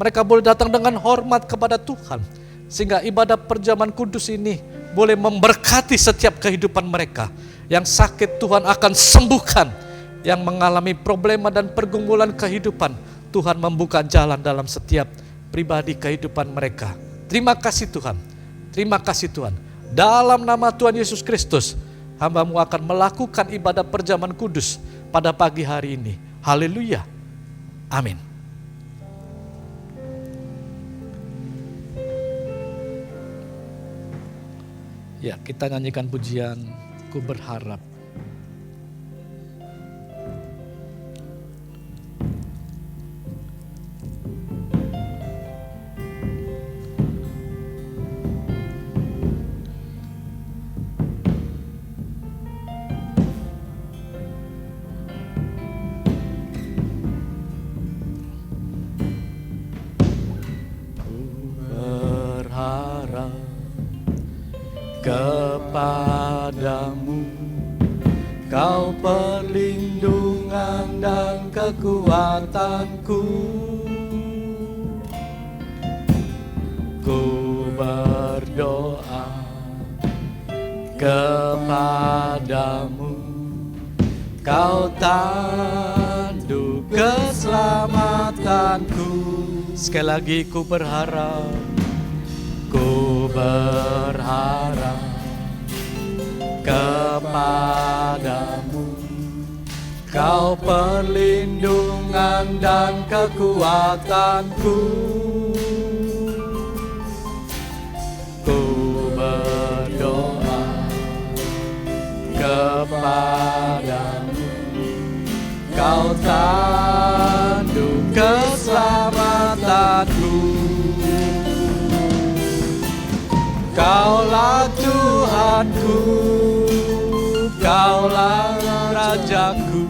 mereka boleh datang dengan hormat kepada Tuhan, sehingga ibadah perjamuan kudus ini boleh memberkati setiap kehidupan mereka. Yang sakit Tuhan akan sembuhkan, yang mengalami problema dan pergumulan kehidupan, Tuhan membuka jalan dalam setiap pribadi kehidupan mereka. Terima kasih Tuhan, terima kasih Tuhan. Dalam nama Tuhan Yesus Kristus, hamba-Mu akan melakukan ibadah perjamuan kudus pada pagi hari ini. Haleluya. Amin. Ya, kita nyanyikan pujian Ku Berharap. Kepadamu, Kau perlindungan dan kekuatanku. Ku berdoa kepadamu, Kau tandu keselamatanku. Sekali lagi ku berharap, ku berharap kepadamu, Kau perlindungan dan kekuatanku. Ku berdoa kepadamu, Kau tandu keselamatanku. Kaulah Tuhanku, Kaulah Rajaku,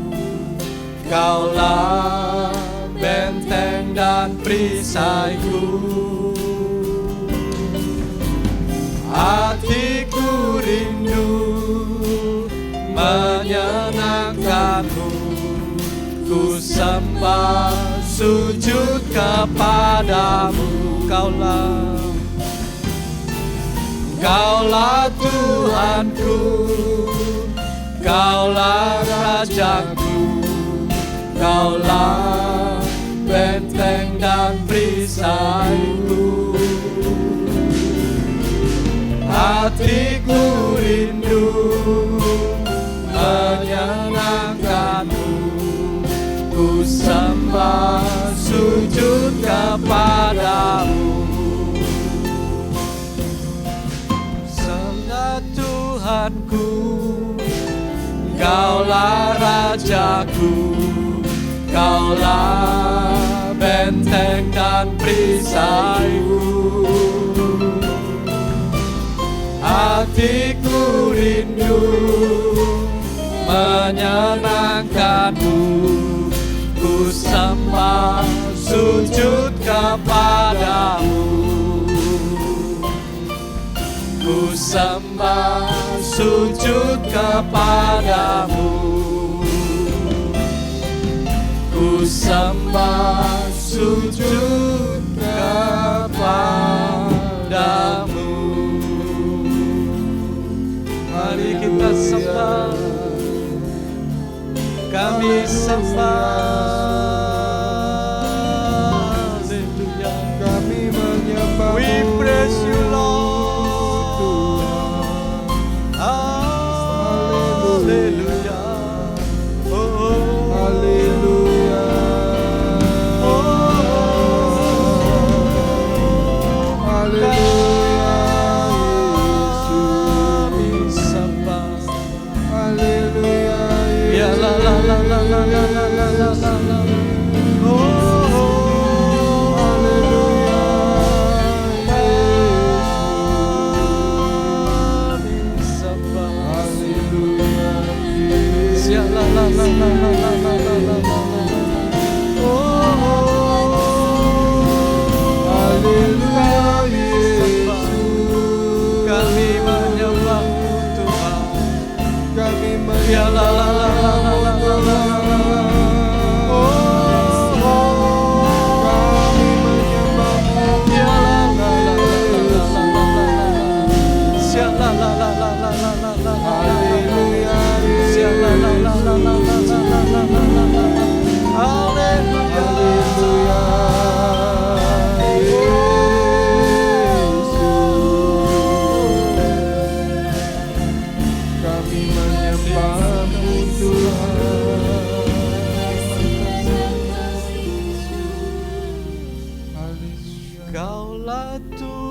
Kaulah benteng dan perisaiku. Hatiku rindu menyenangkan-Mu, ku sembah sujud kepadamu. Kaulah Tuhanku, Kaulah Rajaku, Kaulah benteng dan perisaiku. Hatiku rindu menyenangkan-Mu, ku sembah sujud kepadamu. Tuhanku, Kaulah Rajaku, Kaulah benteng dan perisaiku. Hatiku rindu menyenangkan-Mu, ku sembah sujud kepadamu. Ku sembah sujud kepadamu, ku sembah sujud kepadamu. Mari kita sembah, kami sembah. Haleluya, kami menyembah. We praise you Lord. Haleluya, oh, haleluya, oh, haleluya, Yesus sembah, haleluya, ya la la la la la la la la la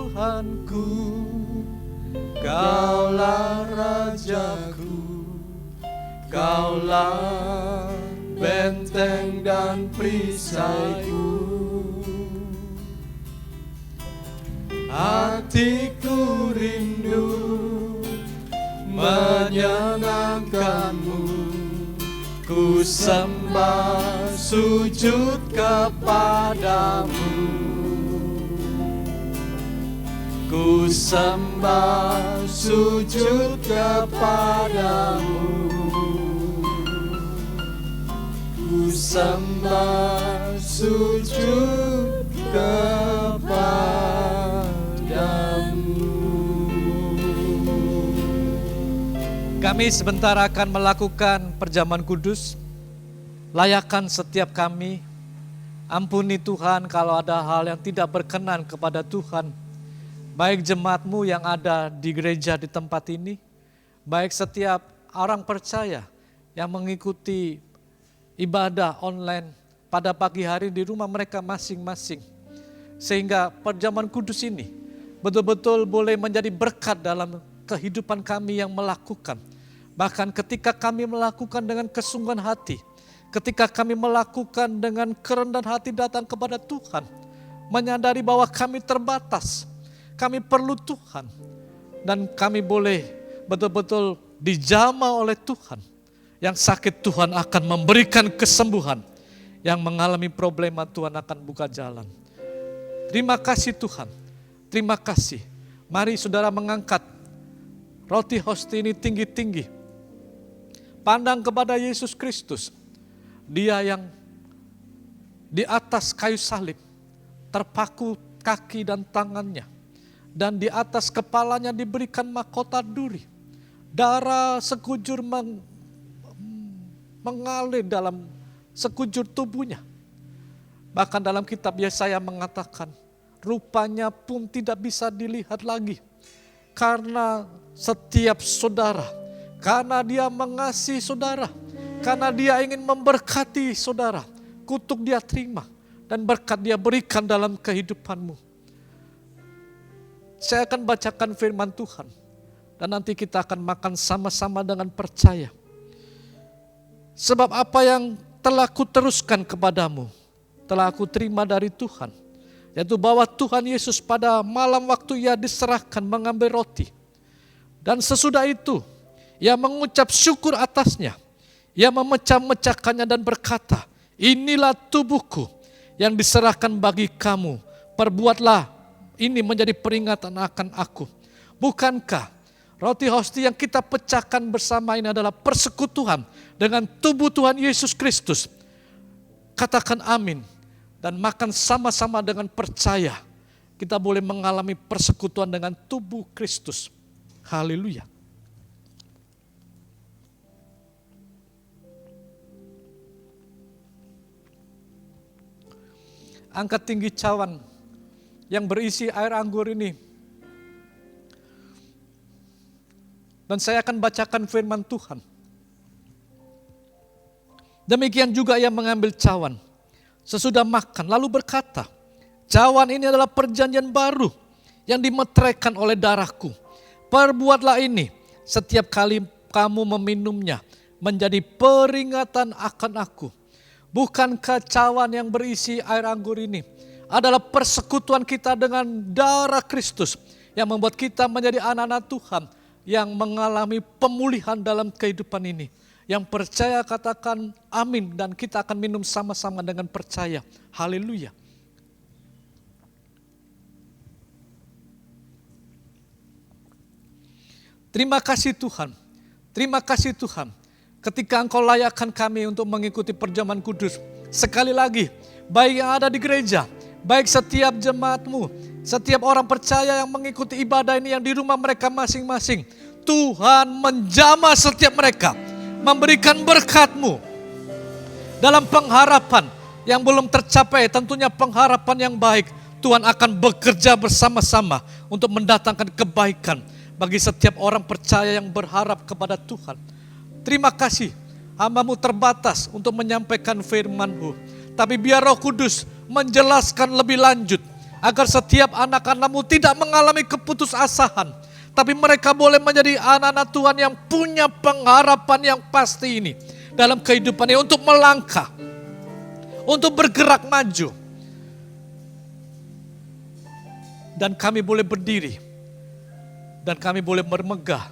Tuhanku, Kaulah Rajaku, Kaulah benteng dan perisaiku. Hatiku rindu menyenangkanmu, ku sembah sujud kepadamu. Ku sembah sujud kepadamu. Ku sembah sujud kepadamu. Kami sebentar akan melakukan perjamuan kudus. Layakan setiap kami. Ampuni Tuhan kalau ada hal yang tidak berkenan kepada Tuhan. Baik jemaat-Mu yang ada di gereja di tempat ini, baik setiap orang percaya yang mengikuti ibadah online pada pagi hari di rumah mereka masing-masing. Sehingga perjamuan kudus ini betul-betul boleh menjadi berkat dalam kehidupan kami yang melakukan. Bahkan ketika kami melakukan dengan kesungguhan hati, ketika kami melakukan dengan kerendahan hati datang kepada Tuhan, menyadari bahwa kami terbatas, kami perlu Tuhan, dan kami boleh betul-betul dijamah oleh Tuhan. Yang sakit Tuhan akan memberikan kesembuhan, yang mengalami problema Tuhan akan buka jalan. Terima kasih Tuhan, terima kasih. Mari saudara mengangkat roti hosti ini tinggi-tinggi. Pandang kepada Yesus Kristus, Dia yang di atas kayu salib, terpaku kaki dan tangannya, dan di atas kepalanya diberikan mahkota duri. Darah sekujur mengalir dalam sekujur tubuhnya. Bahkan dalam kitab Yesaya mengatakan, rupanya pun tidak bisa dilihat lagi. Karena setiap saudara, karena Dia mengasihi saudara, karena Dia ingin memberkati saudara, kutuk Dia terima, dan berkat Dia berikan dalam kehidupanmu. Saya akan bacakan firman Tuhan, dan nanti kita akan makan sama-sama dengan percaya. Sebab apa yang telah kuteruskan kepadamu, telah aku terima dari Tuhan, yaitu bahwa Tuhan Yesus pada malam waktu Ia diserahkan mengambil roti. Dan sesudah itu, Ia mengucap syukur atasnya. Ia memecah-mecahkannya dan berkata, inilah tubuhku yang diserahkan bagi kamu. Perbuatlah ini menjadi peringatan akan aku. Bukankah roti hosti yang kita pecahkan bersama ini adalah persekutuan dengan tubuh Tuhan Yesus Kristus? Katakan amin dan makan sama-sama dengan percaya. Kita boleh mengalami persekutuan dengan tubuh Kristus. Haleluya. Angkat tinggi cawan yang berisi air anggur ini. Dan saya akan bacakan firman Tuhan. Demikian juga Ia mengambil cawan sesudah makan, lalu berkata, cawan ini adalah perjanjian baru yang dimeteraikan oleh darahku. Perbuatlah ini setiap kali kamu meminumnya, menjadi peringatan akan aku. Bukankah cawan yang berisi air anggur ini adalah persekutuan kita dengan darah Kristus yang membuat kita menjadi anak-anak Tuhan yang mengalami pemulihan dalam kehidupan ini. Yang percaya katakan amin dan kita akan minum sama-sama dengan percaya. Haleluya. Terima kasih Tuhan. Terima kasih Tuhan. Ketika Engkau layakkan kami untuk mengikuti perjamuan kudus. Sekali lagi, baik yang ada di gereja, baik setiap jemaat-Mu, setiap orang percaya yang mengikuti ibadah ini yang di rumah mereka masing-masing. Tuhan menjamah setiap mereka, memberikan berkat-Mu dalam pengharapan yang belum tercapai. Tentunya pengharapan yang baik, Tuhan akan bekerja bersama-sama untuk mendatangkan kebaikan bagi setiap orang percaya yang berharap kepada Tuhan. Terima kasih, hamba-Mu terbatas untuk menyampaikan firman-Mu. Tapi biar Roh Kudus menjelaskan lebih lanjut Agar setiap anak-anak-Mu tidak mengalami keputusasaan, tapi mereka boleh menjadi anak-anak Tuhan yang punya pengharapan yang pasti ini dalam kehidupannya untuk melangkah, untuk bergerak maju. Dan kami boleh berdiri, dan kami boleh bermegah,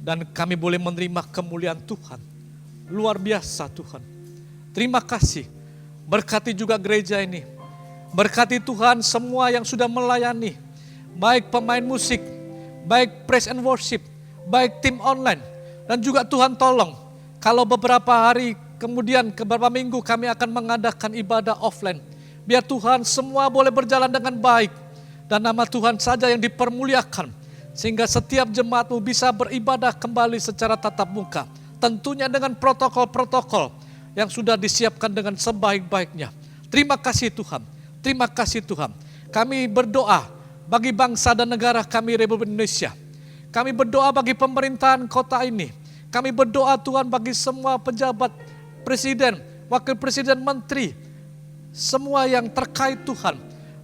dan kami boleh menerima kemuliaan Tuhan. Luar biasa Tuhan. Terima kasih. Berkati juga gereja ini. Berkati Tuhan semua yang sudah melayani. Baik pemain musik, baik praise and worship, baik tim online. Dan juga Tuhan tolong, kalau beberapa hari kemudian, beberapa minggu kami akan mengadakan ibadah offline. Biar Tuhan semua boleh berjalan dengan baik. Dan nama Tuhan saja yang dipermuliakan. Sehingga setiap jemaat-Mu bisa beribadah kembali secara tatap muka. Tentunya dengan protokol-protokol yang sudah disiapkan dengan sebaik-baiknya. Terima kasih Tuhan. Terima kasih Tuhan. Kami berdoa bagi bangsa dan negara kami Republik Indonesia. Kami berdoa bagi pemerintahan kota ini. Kami berdoa Tuhan bagi semua pejabat, presiden, wakil presiden, menteri. Semua yang terkait Tuhan.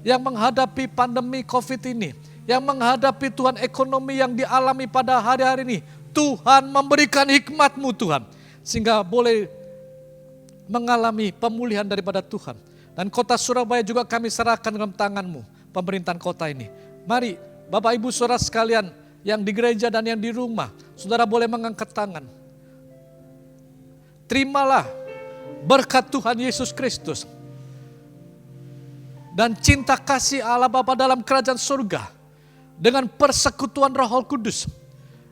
Yang menghadapi pandemi COVID ini. Yang menghadapi Tuhan ekonomi yang dialami pada hari-hari ini. Tuhan memberikan hikmat-Mu Tuhan. Sehingga boleh mengalami pemulihan daripada Tuhan. Dan kota Surabaya juga kami serahkan dalam tangan-Mu, pemerintahan kota ini. Mari Bapak Ibu Saudara sekalian yang di gereja dan yang di rumah, saudara boleh mengangkat tangan. Terimalah berkat Tuhan Yesus Kristus. Dan cinta kasih Allah Bapa dalam kerajaan surga dengan persekutuan Roh Kudus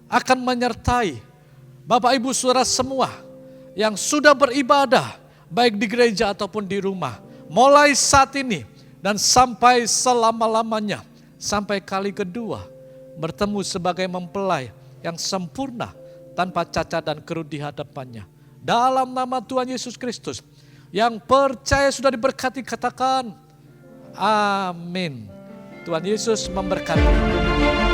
akan menyertai Bapak Ibu Saudara semua yang sudah beribadah baik di gereja ataupun di rumah. Mulai saat ini dan sampai selama-lamanya, sampai kali kedua bertemu sebagai mempelai yang sempurna tanpa cacat dan kerut di hadapannya. Dalam nama Tuhan Yesus Kristus, yang percaya sudah diberkati katakan amin. Tuhan Yesus memberkati.